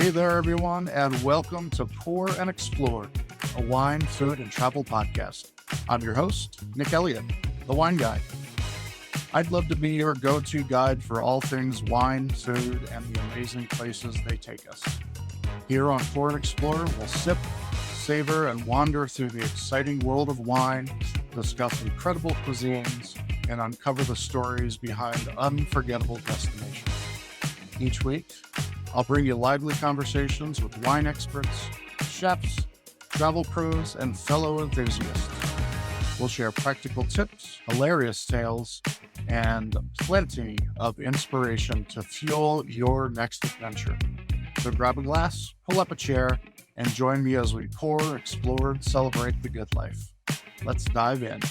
Hey there, everyone, and welcome to Pour and Explore, a wine, food, and travel podcast. I'm your host, Nick Elliott, the wine guy. I'd love to be your go-to guide for all things wine, food, and the amazing places they take us. Here on Pour and Explore, we'll sip, savor, and wander through the exciting world of wine, discuss incredible cuisines, and uncover the stories behind unforgettable destinations. Each week, I'll bring you lively conversations with wine experts, chefs, travel pros, and fellow enthusiasts. We'll share practical tips, hilarious tales, and plenty of inspiration to fuel your next adventure. So grab a glass, pull up a chair, and join me as we pour, explore, and celebrate the good life. Let's dive in.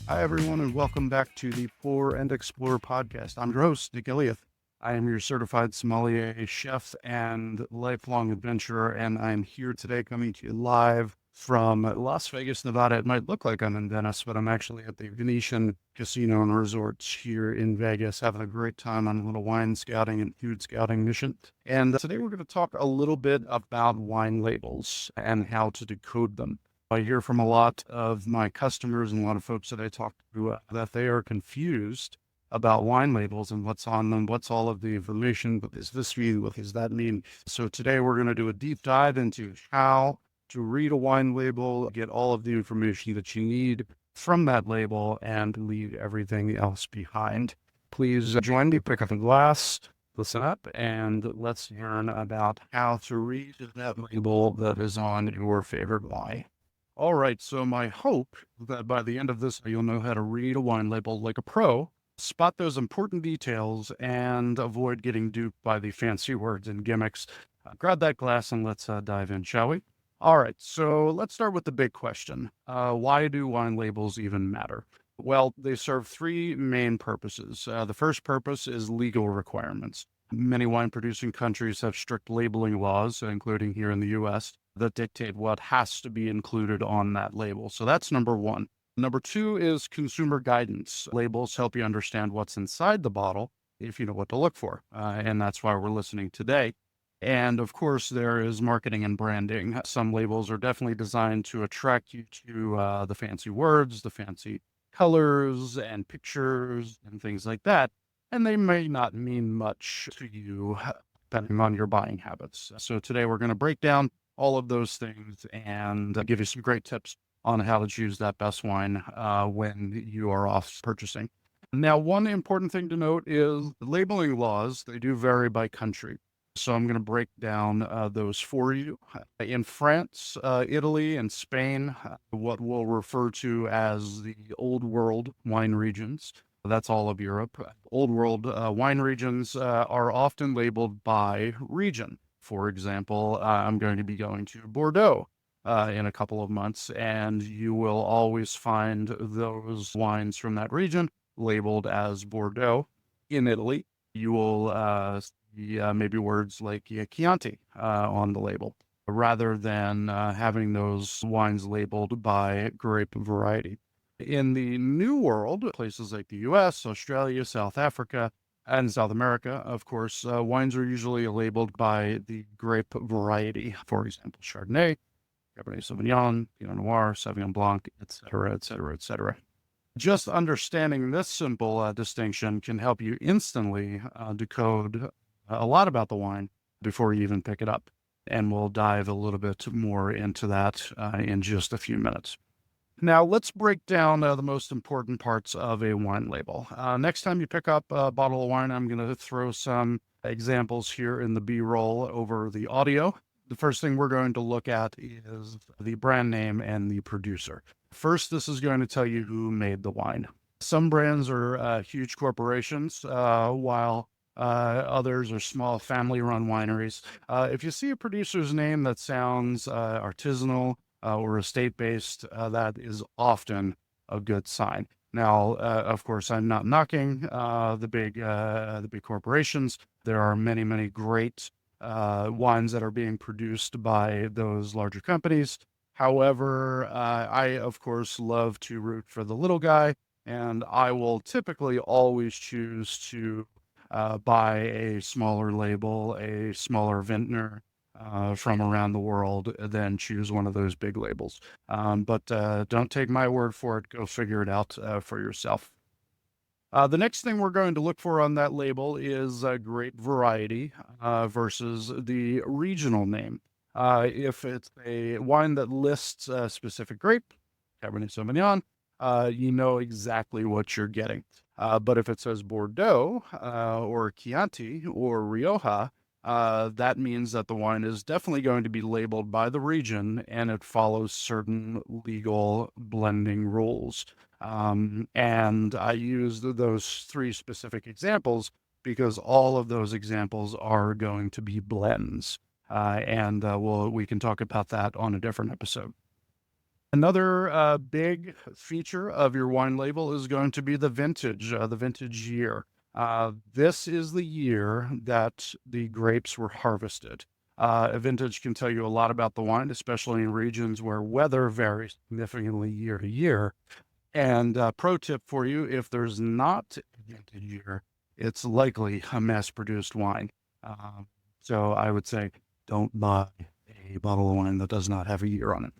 Hi, everyone, and welcome back to the Pour and Explore podcast. I'm your host, Nick Elliott. I am your certified sommelier, chef, and lifelong adventurer, and I'm here today coming to you live from Las Vegas, Nevada. It might look like I'm in Venice, but I'm actually at the Venetian Casino and Resort here in Vegas, having a great time on a little wine scouting and food scouting mission. And today we're going to talk a little bit about wine labels and how to decode them. I hear from a lot of my customers and a lot of folks that I talk to that they are confused about wine labels and what's on them, what's all of the information, what does this mean, what does that mean? So today we're going to do a deep dive into how to read a wine label, get all of the information that you need from that label, and leave everything else behind. Please join me, pick up a glass, listen up, and let's learn about how to read that label that is on your favorite wine. All right, so my hope that by the end of this, you'll know how to read a wine label like a pro, spot those important details, and avoid getting duped by the fancy words and gimmicks. Grab that glass and let's dive in, shall we? All right, so let's start with the big question. Why do wine labels even matter? Well, they serve three main purposes. The first purpose is legal requirements. Many wine-producing countries have strict labeling laws, including here in the U.S., that dictate what has to be included on that label. So that's number one. Number two is consumer guidance. Labels help you understand what's inside the bottle if you know what to look for. And that's why we're listening today. And of course, there is marketing and branding. Some labels are definitely designed to attract you to the fancy words, the fancy colors and pictures and things like that. And they may not mean much to you depending on your buying habits. So today we're going to break down all of those things and give you some great tips on how to choose that best wine when you are off purchasing. Now, one important thing to note is the labeling laws, they do vary by country. So I'm going to break down those for you. In France, Italy, and Spain, what we'll refer to as the Old World wine regions, that's all of Europe. Old World wine regions are often labeled by region. For example, I'm going to be going to Bordeaux in a couple of months, and you will always find those wines from that region labeled as Bordeaux. In Italy, you will see maybe words like Chianti on the label, rather than having those wines labeled by grape variety. In the New World, places like the US, Australia, South Africa, and South America, of course, wines are usually labeled by the grape variety. For example, Chardonnay, Cabernet Sauvignon, Pinot Noir, Sauvignon Blanc, etc., etc., etc. Just understanding this simple distinction can help you instantly decode a lot about the wine before you even pick it up. And we'll dive a little bit more into that in just a few minutes. Now, let's break down the most important parts of a wine label. Next time you pick up a bottle of wine, I'm going to throw some examples here in the B-roll over the audio. The first thing we're going to look at is the brand name and the producer. First, this is going to tell you who made the wine. Some brands are huge corporations, while others are small family-run wineries. If you see a producer's name that sounds artisanal, or estate-based, that is often a good sign. Now, of course, I'm not knocking the big corporations. There are many, many great wines that are being produced by those larger companies. However, I, of course, love to root for the little guy, and I will typically always choose to buy a smaller label, a smaller vintner from around the world, then choose one of those big labels. But don't take my word for it. Go figure it out for yourself. The next thing we're going to look for on that label is grape variety versus the regional name. If it's a wine that lists a specific grape, Cabernet Sauvignon, you know exactly what you're getting. But if it says Bordeaux or Chianti or Rioja, that means that the wine is definitely going to be labeled by the region and it follows certain legal blending rules. And I used those three specific examples because all of those examples are going to be blends. And we can talk about that on a different episode. Another big feature of your wine label is going to be the vintage year. This is the year that the grapes were harvested. A vintage can tell you a lot about the wine, especially in regions where weather varies significantly year to year. And pro tip for you, if there's not a vintage year, it's likely a mass-produced wine. So I would say don't buy a bottle of wine that does not have a year on it.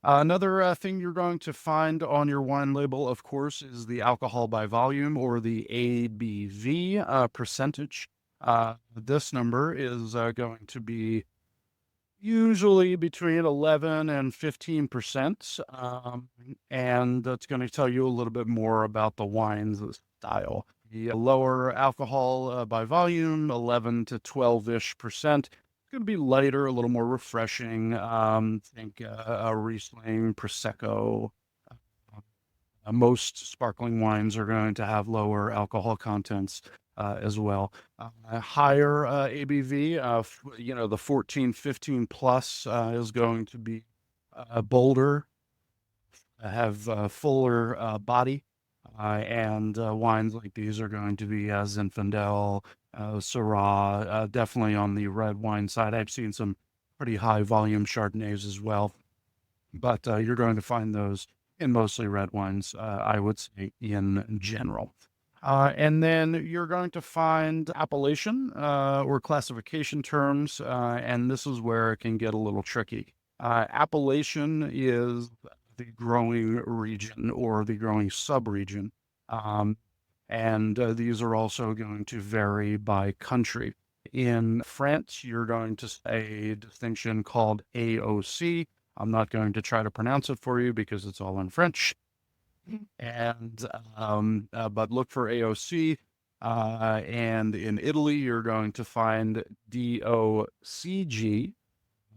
Another thing you're going to find on your wine label, of course, is the alcohol by volume or the ABV percentage. This number is going to be usually between 11 and 15%. And that's going to tell you a little bit more about the wine's style. The lower alcohol by volume, 11 to 12-ish percent. It's going to be lighter, a little more refreshing. Think a Riesling, Prosecco. Most sparkling wines are going to have lower alcohol contents as well. Higher ABV, the 14, 15 plus is going to be bolder, have fuller body. And wines like these are going to be Zinfandel, Syrah, definitely on the red wine side. I've seen some pretty high volume Chardonnays as well, but you're going to find those in mostly red wines, I would say, in general. And then you're going to find appellation or classification terms, and this is where it can get a little tricky. Appellation is the growing region or the growing subregion. And these are also going to vary by country. In France, you're going to say a distinction called AOC. I'm not going to try to pronounce it for you because it's all in French. And but look for AOC. And in Italy, you're going to find DOCG.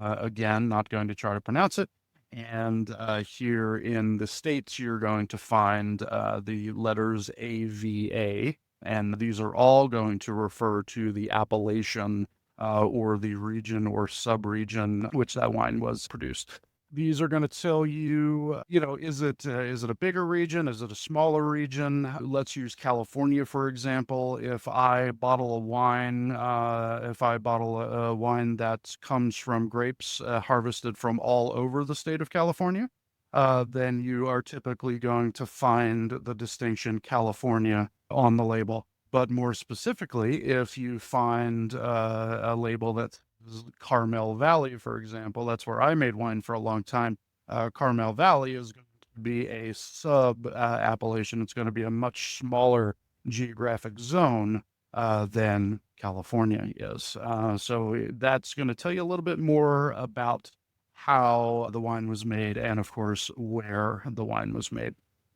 Again, not going to try to pronounce it. And here in the States, you're going to find the letters AVA, and these are all going to refer to the appellation or the region or subregion which that wine was produced. These are going to tell you, is it a bigger region? Is it a smaller region? Let's use California, for example. If I bottle a wine that comes from grapes harvested from all over the state of California, then you are typically going to find the distinction California on the label. But more specifically, if you find a label that's Carmel Valley, for example, that's where I made wine for a long time. Carmel Valley is going to be a sub appellation. It's going to be a much smaller geographic zone than California is. So that's going to tell you a little bit more about how the wine was made and, of course, where the wine was made.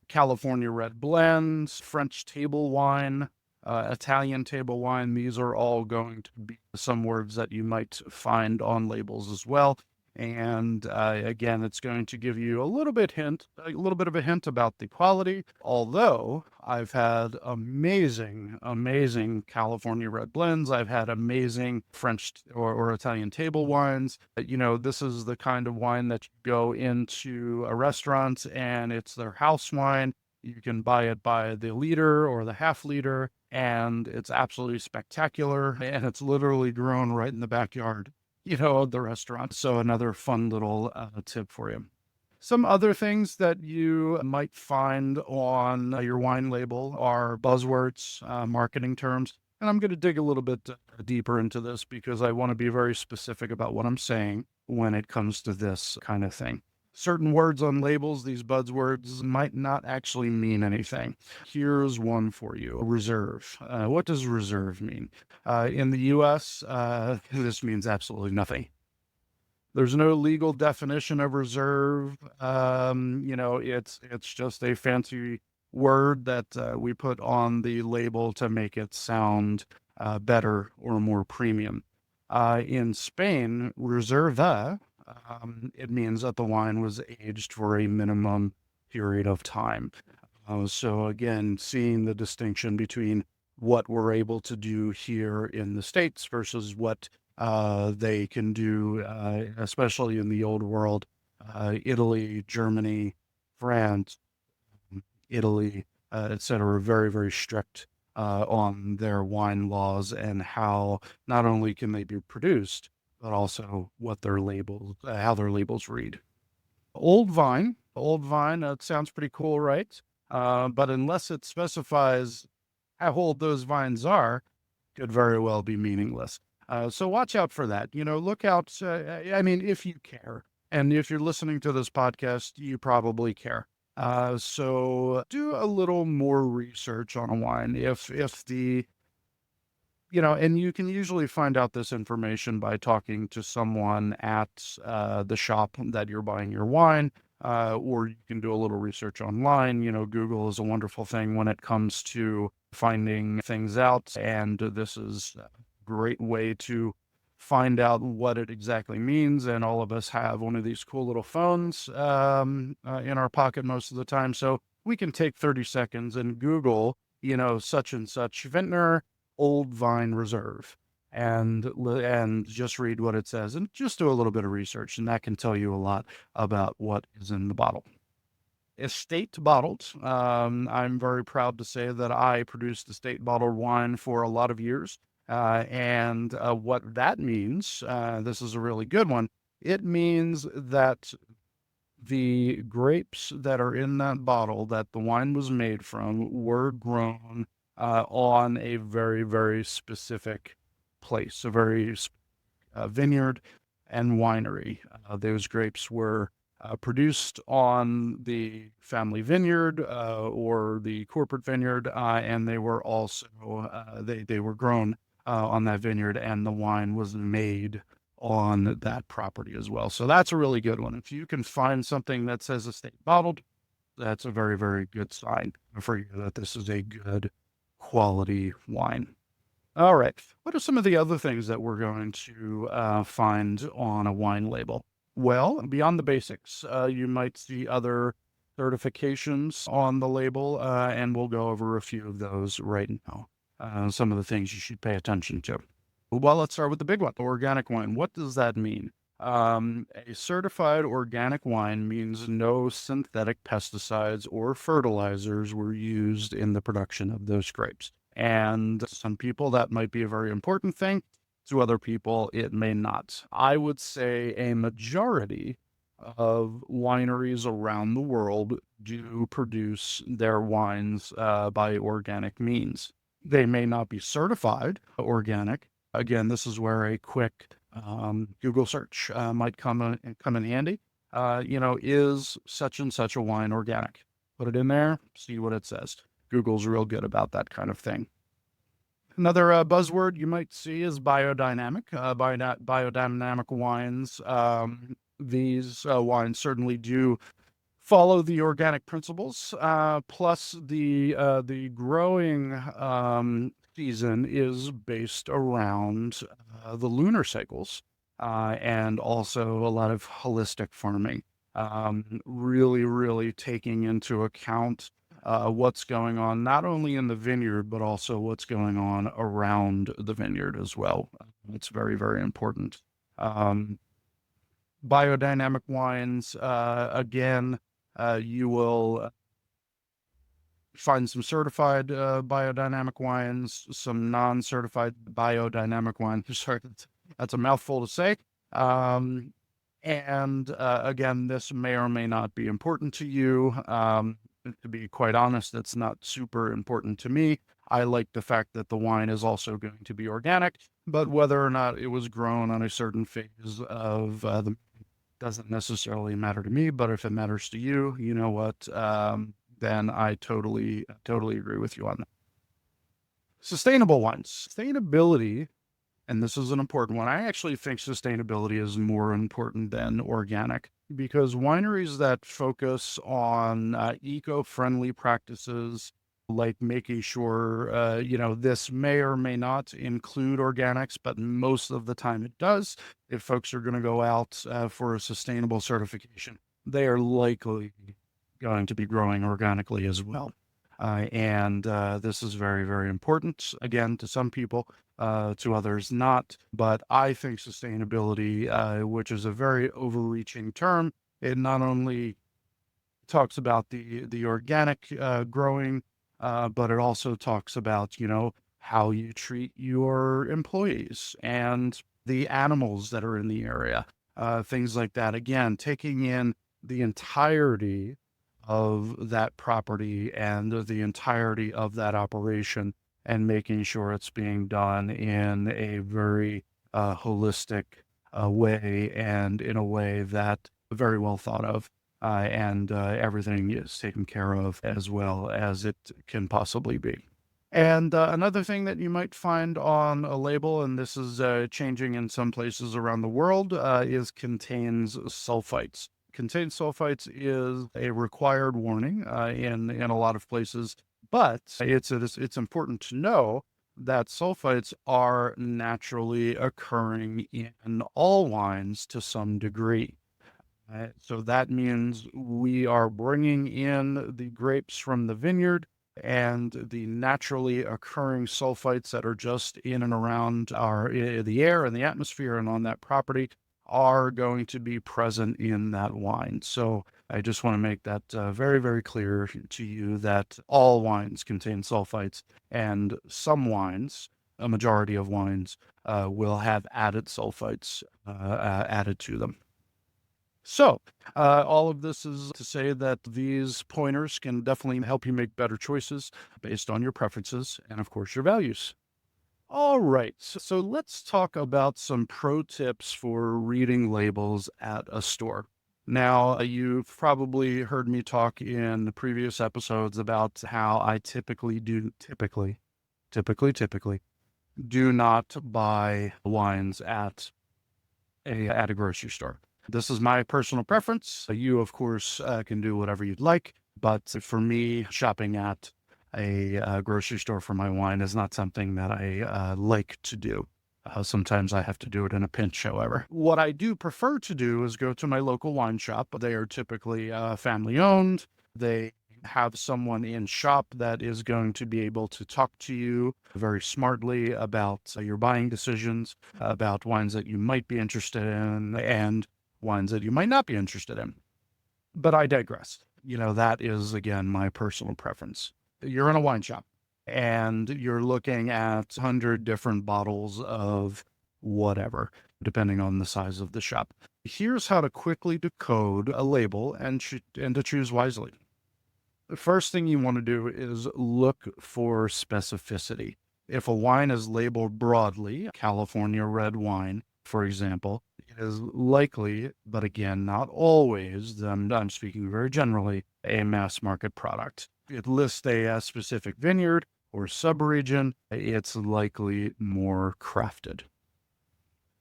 California red blends, French table wine, Italian table wine. These are all going to be some words that you might find on labels as well. And again, it's going to give you a little bit of a hint about the quality. Although I've had amazing California red blends, I've had amazing French or Italian table wines. This is the kind of wine that you go into a restaurant and it's their house wine. You can buy it by the liter or the half liter, and it's absolutely spectacular. And it's literally grown right in the backyard, of the restaurant. So another fun little tip for you. Some other things that you might find on your wine label are buzzwords, marketing terms. And I'm going to dig a little bit deeper into this because I want to be very specific about what I'm saying when it comes to this kind of thing. Certain words on labels, these buzzwords, might not actually mean anything. Here's one for you: reserve. What does reserve mean? In the US, this means absolutely nothing. There's no legal definition of reserve. It's just a fancy word that we put on the label to make it sound better or more premium. In Spain, reserva, it means that the wine was aged for a minimum period of time. So again, seeing the distinction between what we're able to do here in the States versus what they can do, especially in the old world, Italy, Germany, France, Italy, etc., very, very strict on their wine laws and how not only can they be produced, but also what their labels, how their labels read. Old vine, it sounds pretty cool, right? But unless it specifies how old those vines are, could very well be meaningless. So watch out for that. Look out. I mean, if you care, and if you're listening to this podcast, you probably care. So do a little more research on a wine. If the and you can usually find out this information by talking to someone at the shop that you're buying your wine, or you can do a little research online. Google is a wonderful thing when it comes to finding things out, and this is a great way to find out what it exactly means. And all of us have one of these cool little phones in our pocket most of the time, so we can take 30 seconds and Google, such and such vintner, old vine reserve, and just read what it says and just do a little bit of research, and that can tell you a lot about what is in the bottle. Estate bottled. I'm very proud to say that I produced estate bottled wine for a lot of years. And what that means, this is a really good one. It means that the grapes that are in that bottle that the wine was made from were grown on a very, very specific place, a very vineyard and winery. Those grapes were produced on the family vineyard or the corporate vineyard, and they were also they were grown on that vineyard, and the wine was made on that property as well. So that's a really good one. If you can find something that says estate bottled, that's a very, very good sign for you that this is a good quality wine. All right. What are some of the other things that we're going to find on a wine label? Well, beyond the basics, you might see other certifications on the label, and we'll go over a few of those right now. Some of the things you should pay attention to. Well, let's start with the big one, organic wine. What does that mean? A certified organic wine means no synthetic pesticides or fertilizers were used in the production of those grapes. And some people, that might be a very important thing. To other people, it may not. I would say a majority of wineries around the world do produce their wines by organic means. They may not be certified organic. Again, this is where a quick Google search might come in handy. Is such and such a wine organic? Put it in there, see what it says. Google's real good about that kind of thing. Another buzzword you might see is biodynamic. Biodynamic wines. These wines certainly do follow the organic principles. Plus, the growing season is based around the lunar cycles, and also a lot of holistic farming. Really, really taking into account what's going on, not only in the vineyard, but also what's going on around the vineyard as well. It's very, very important. Biodynamic wines, again, you will find some certified biodynamic wines, some non-certified biodynamic wines. Sorry, that's a mouthful to say. And again, this may or may not be important to you. To be quite honest, it's not super important to me. I like the fact that the wine is also going to be organic, but whether or not it was grown on a certain phase of the doesn't necessarily matter to me. But if it matters to you, you know what? Then I totally agree with you on that. Sustainable wines. Sustainability, and this is an important one. I actually think sustainability is more important than organic because wineries that focus on eco-friendly practices, like making sure, this may or may not include organics, but most of the time it does. If folks are going to go out for a sustainable certification, they are likely going to be growing organically as well. And this is very, very important, again, to some people, to others not. But I think sustainability, which is a very overreaching term, it not only talks about the organic growing, but it also talks about, how you treat your employees and the animals that are in the area, things like that. Again, taking in the entirety of that property and the entirety of that operation and making sure it's being done in a very holistic way and in a way that very well thought of and everything is taken care of as well as it can possibly be. And another thing that you might find on a label, and this is changing in some places around the world, is contains sulfites. Contains sulfites is a required warning in a lot of places, but it's important to know that sulfites are naturally occurring in all wines to some degree. So that means we are bringing in the grapes from the vineyard and the naturally occurring sulfites that are just in and around the air and the atmosphere and on that property are going to be present in that wine. So I just want to make that very, very clear to you that all wines contain sulfites, and some wines, a majority of wines, will have added sulfites added to them. So, all of this is to say that these pointers can definitely help you make better choices based on your preferences and, of course, your values. All right, so let's talk about some pro tips for reading labels at a store. Now, you've probably heard me talk in the previous episodes about how I typically do not buy wines at a grocery store. This is my personal preference. You, of course, can do whatever you'd like. But for me, shopping at a grocery store for my wine is not something that I like to do. Sometimes I have to do it in a pinch, however. What I do prefer to do is go to my local wine shop. They are typically family owned. They have someone in shop that is going to be able to talk to you very smartly about your buying decisions, about wines that you might be interested in, and wines that you might not be interested in. But I digress. That is, again, my personal preference. You're in a wine shop and you're looking at 100 different bottles of whatever, depending on the size of the shop. Here's how to quickly decode a label and to choose wisely. The first thing you want to do is look for specificity. If a wine is labeled broadly, California red wine, for example, it is likely, but again, not always, I'm speaking very generally, a mass market product. If it lists a specific vineyard or subregion, it's likely more crafted.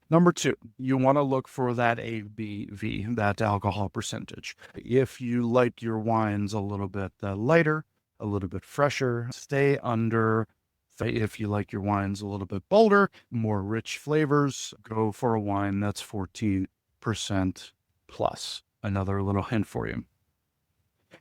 Number two, you want to look for that ABV, that alcohol percentage. If you like your wines a little bit lighter, a little bit fresher, stay under. If you like your wines a little bit bolder, more rich flavors, go for a wine that's 14% plus. Another little hint for you.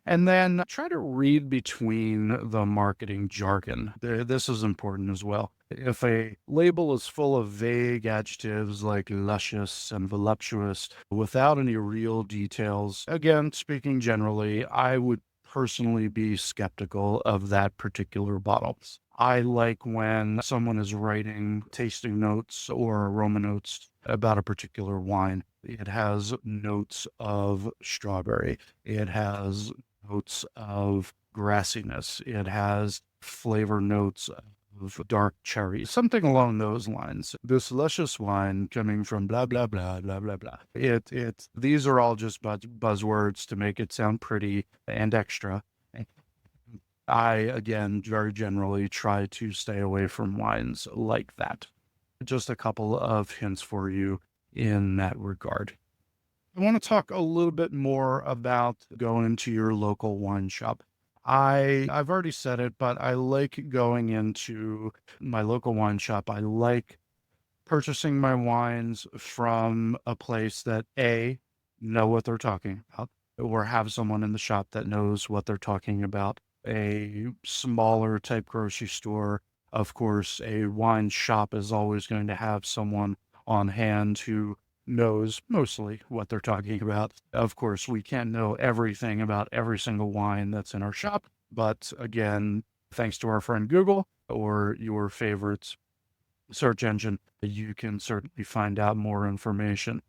And then try to read between the marketing jargon. This is important as well. If a label is full of vague adjectives like luscious and voluptuous without any real details, again, speaking generally, I would personally be skeptical of that particular bottle. I like when someone is writing tasting notes or aroma notes about a particular wine. It has notes of strawberry. It has notes of grassiness. It has flavor notes of dark cherry, something along those lines. This luscious wine coming from blah blah blah blah blah blah. These are all just buzzwords to make it sound pretty and extra. I, again, very generally try to stay away from wines like that. Just a couple of hints for you in that regard. I want to talk a little bit more about going to your local wine shop. I've already said it, but I like going into my local wine shop. I like purchasing my wines from a place that know what they're talking about, or have someone in the shop that knows what they're talking about. A smaller type grocery store, of course, a wine shop is always going to have someone on hand who knows mostly what they're talking about. Of course, we can't know everything about every single wine that's in our shop, but again, thanks to our friend Google or your favorite search engine, you can certainly find out more information.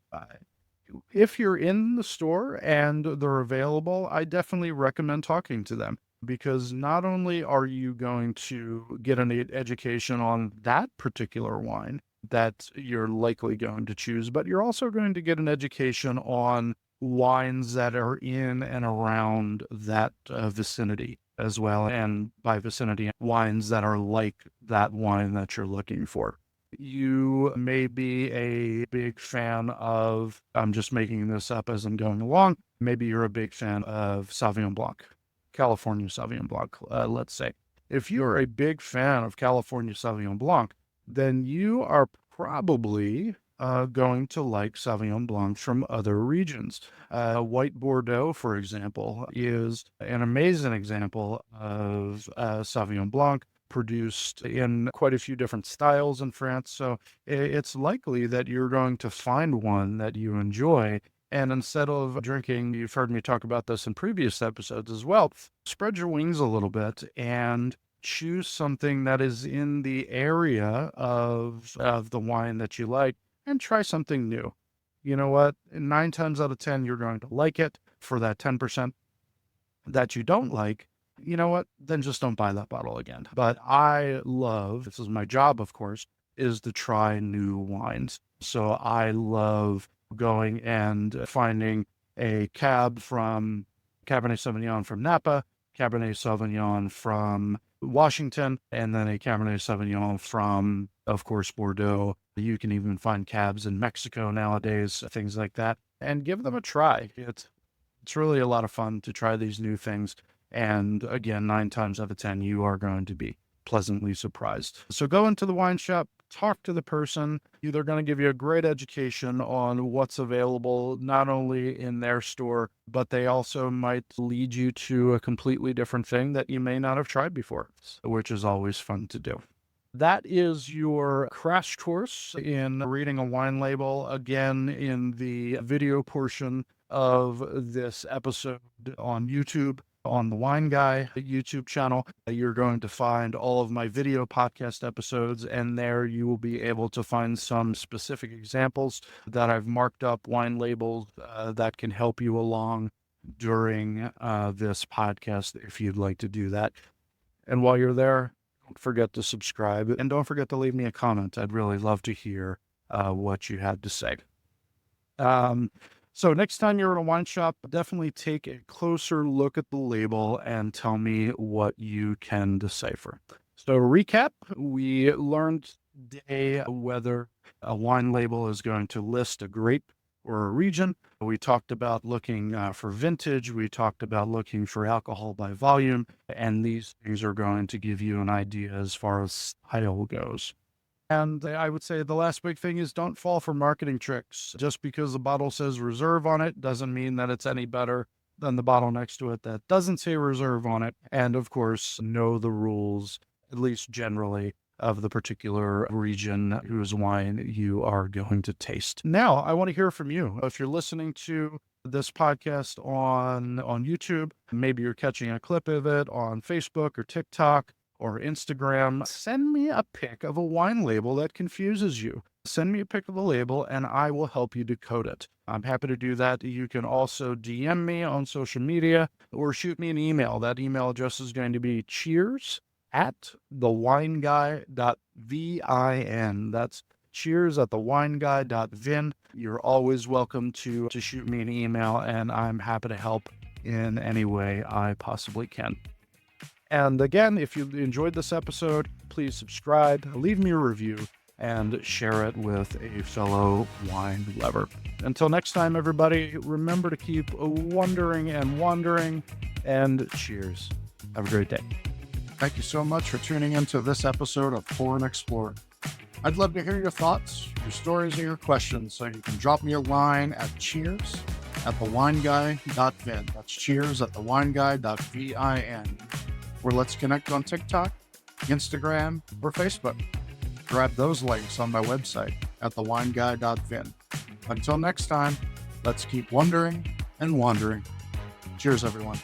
If you're in the store and they're available, I definitely recommend talking to them, because not only are you going to get an education on that particular wine that you're likely going to choose, but you're also going to get an education on wines that are in and around that vicinity as well. And by vicinity, wines that are like that wine that you're looking for. You may be a big fan of, I'm just making this up as I'm going along, maybe you're a big fan of Sauvignon Blanc, California Sauvignon Blanc, let's say. If you're a big fan of California Sauvignon Blanc, then you are probably going to like Sauvignon Blanc from other regions. White Bordeaux, for example, is an amazing example of Sauvignon Blanc, produced in quite a few different styles in France. So it's likely that you're going to find one that you enjoy. And instead of drinking, you've heard me talk about this in previous episodes as well, spread your wings a little bit and choose something that is in the area of the wine that you like, and try something new. You know what? 9 times out of 10, you're going to like it. For that 10% that you don't like, you know what? Then just don't buy that bottle again. But I love, this is my job, of course, is to try new wines. So I love going and finding a Cabernet Sauvignon from Napa, Cabernet Sauvignon from Washington, and then a Cabernet Sauvignon from, of course, Bordeaux. You can even find cabs in Mexico nowadays, things like that, and give them a try. It's really a lot of fun to try these new things. And again, 9 times out of 10, you are going to be pleasantly surprised. So go into the wine shop, talk to the person. They're going to give you a great education on what's available, not only in their store, but they also might lead you to a completely different thing that you may not have tried before, which is always fun to do. That is your crash course in reading a wine label. Again, in the video portion of this episode on YouTube, on the Wine Guy YouTube channel, you're going to find all of my video podcast episodes, and there you will be able to find some specific examples that I've marked up, wine labels that can help you along during this podcast if you'd like to do that. And while you're there, don't forget to subscribe, and don't forget to leave me a comment. I'd really love to hear what you had to say. So next time you're in a wine shop, definitely take a closer look at the label and tell me what you can decipher. So recap, we learned today whether a wine label is going to list a grape or a region. We talked about looking for vintage. We talked about looking for alcohol by volume, and these things are going to give you an idea as far as style goes. And I would say the last big thing is don't fall for marketing tricks. Just because the bottle says reserve on it doesn't mean that it's any better than the bottle next to it that doesn't say reserve on it. And of course, know the rules, at least generally, of the particular region whose wine you are going to taste. Now, I want to hear from you. If you're listening to this podcast on YouTube. Maybe you're catching a clip of it on Facebook or TikTok or Instagram. Send me a pic of a wine label that confuses you. Send me a pic of the label and I will help you decode it. I'm happy to do that. You can also DM me on social media or shoot me an email. That email address is going to be cheers@thewineguy.vin. That's cheers@thewineguy.vin. You're always welcome to shoot me an email, and I'm happy to help in any way I possibly can. And again, if you enjoyed this episode, please subscribe, leave me a review, and share it with a fellow wine lover. Until next time, everybody, remember to keep wondering and wandering, and cheers. Have a great day. Thank you so much for tuning into this episode of Pour and Explore. I'd love to hear your thoughts, your stories, and your questions, so you can drop me a line at cheers@thewineguy.vin. That's cheers@thewineguy.vin. Or let's connect on TikTok, Instagram, or Facebook. Grab those links on my website at thewineguy.vin. Until next time, let's keep wondering and wandering. Cheers, everyone.